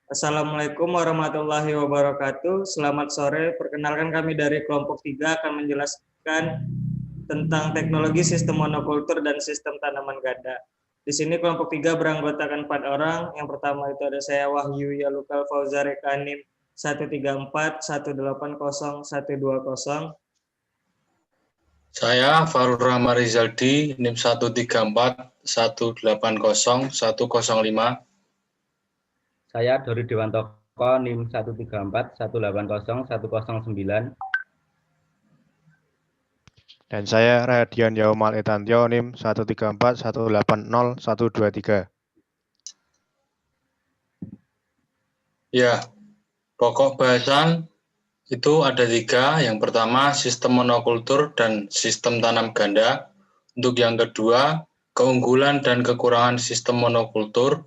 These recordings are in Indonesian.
Assalamualaikum warahmatullahi wabarakatuh. Selamat sore. Perkenalkan kami dari kelompok 3 akan menjelaskan tentang teknologi sistem monokultur dan sistem tanaman ganda. Di sini kelompok 3 beranggotakan 4 orang. Yang pertama itu ada saya Wahyu Yalukal Fauzareka NIM 134 180 120. Saya Farul Rahma Rizaldi, NIM 134 180 105. Saya Dori Dewantoko, NIM 134 180 109. Dan saya Radian Yaumal Etantio, NIM 134 180 123. Ya, pokok bahasan itu ada 3. Yang pertama, sistem monokultur dan sistem tanam ganda. Untuk yang kedua, keunggulan dan kekurangan sistem monokultur.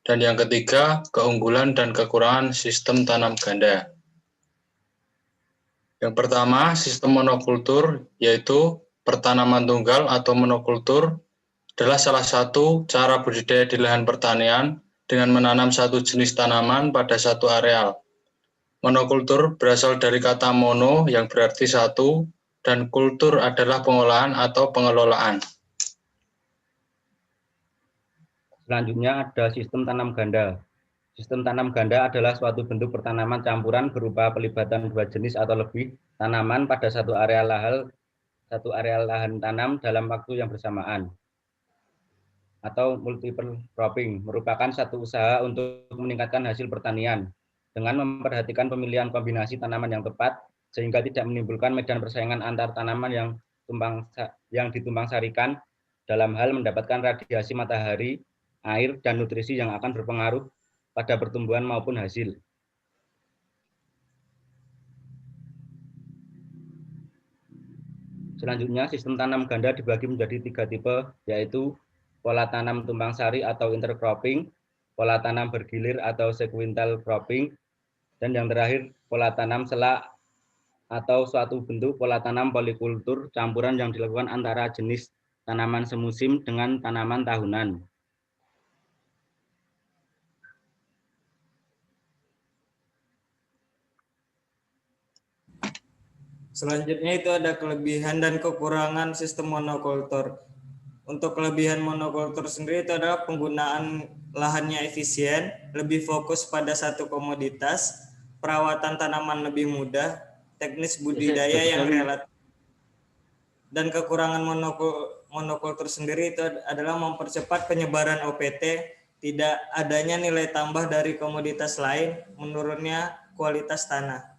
Dan yang ketiga, keunggulan dan kekurangan sistem tanam ganda. Yang pertama, sistem monokultur, yaitu pertanaman tunggal atau monokultur, adalah salah satu cara budidaya di lahan pertanian dengan menanam satu jenis tanaman pada satu areal. Monokultur berasal dari kata mono yang berarti satu, dan kultur adalah pengolahan atau pengelolaan. Selanjutnya ada sistem tanam ganda. Sistem tanam ganda adalah suatu bentuk pertanaman campuran berupa pelibatan 2 jenis atau lebih tanaman pada satu area lahan tanam dalam waktu yang bersamaan. Atau multiple cropping merupakan satu usaha untuk meningkatkan hasil pertanian dengan memperhatikan pemilihan kombinasi tanaman yang tepat sehingga tidak menimbulkan medan persaingan antar tanaman yang ditumpang sarikan dalam hal mendapatkan radiasi matahari, air, dan nutrisi yang akan berpengaruh pada pertumbuhan maupun hasil. Selanjutnya, sistem tanam ganda dibagi menjadi 3 tipe, yaitu pola tanam tumpang sari atau intercropping, pola tanam bergilir atau sequential cropping, dan yang terakhir pola tanam selak atau suatu bentuk pola tanam polikultur campuran yang dilakukan antara jenis tanaman semusim dengan tanaman tahunan. Selanjutnya itu ada kelebihan dan kekurangan sistem monokultur. Untuk kelebihan monokultur sendiri itu adalah penggunaan lahannya efisien, lebih fokus pada satu komoditas, perawatan tanaman lebih mudah, teknis budidaya yang relatif. Dan kekurangan monokultur sendiri itu adalah mempercepat penyebaran OPT, tidak adanya nilai tambah dari komoditas lain, menurunnya kualitas tanah.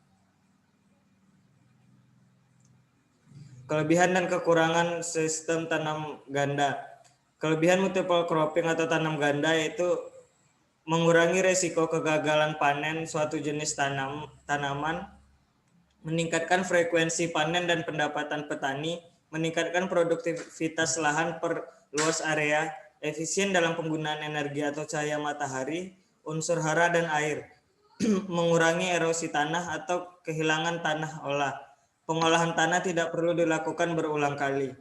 Kelebihan dan kekurangan sistem tanam ganda. Kelebihan multiple cropping atau tanam ganda yaitu mengurangi resiko kegagalan panen suatu jenis tanaman, meningkatkan frekuensi panen dan pendapatan petani, meningkatkan produktivitas lahan per luas area, efisien dalam penggunaan energi atau cahaya matahari, unsur hara dan air, mengurangi erosi tanah atau kehilangan tanah olah. Pengolahan tanah tidak perlu dilakukan berulang kali.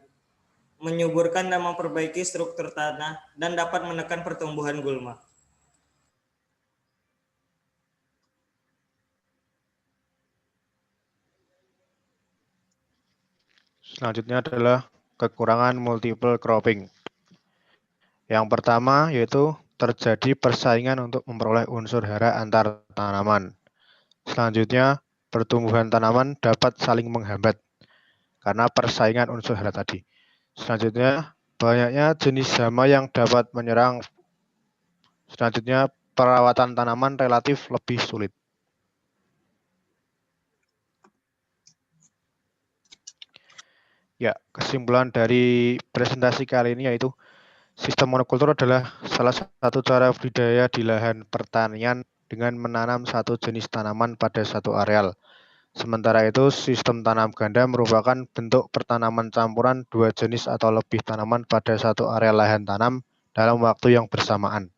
Menyuburkan dan memperbaiki struktur tanah dan dapat menekan pertumbuhan gulma. Selanjutnya adalah kekurangan multiple cropping. Yang pertama yaitu terjadi persaingan untuk memperoleh unsur hara antar tanaman. Selanjutnya, pertumbuhan tanaman dapat saling menghambat karena persaingan unsur hara tadi. Selanjutnya, banyaknya jenis hama yang dapat menyerang. Selanjutnya, perawatan tanaman relatif lebih sulit. Ya, kesimpulan dari presentasi kali ini yaitu sistem monokultur adalah salah satu cara budidaya di lahan pertanian dengan menanam satu jenis tanaman pada satu areal. Sementara itu, sistem tanam ganda merupakan bentuk pertanaman campuran 2 jenis atau lebih tanaman pada satu area lahan tanam dalam waktu yang bersamaan.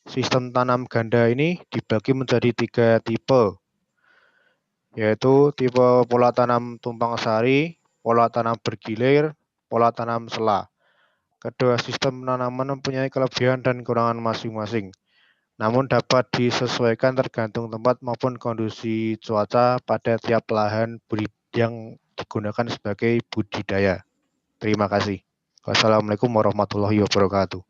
Sistem tanam ganda ini dibagi menjadi 3 tipe, yaitu tipe pola tanam tumpang sari, pola tanam bergilir, pola tanam sela. Kedua sistem penanaman mempunyai kelebihan dan kekurangan masing-masing. namun dapat disesuaikan tergantung tempat maupun kondisi cuaca pada tiap lahan yang digunakan sebagai budidaya. Terima kasih. Wassalamualaikum warahmatullahi wabarakatuh.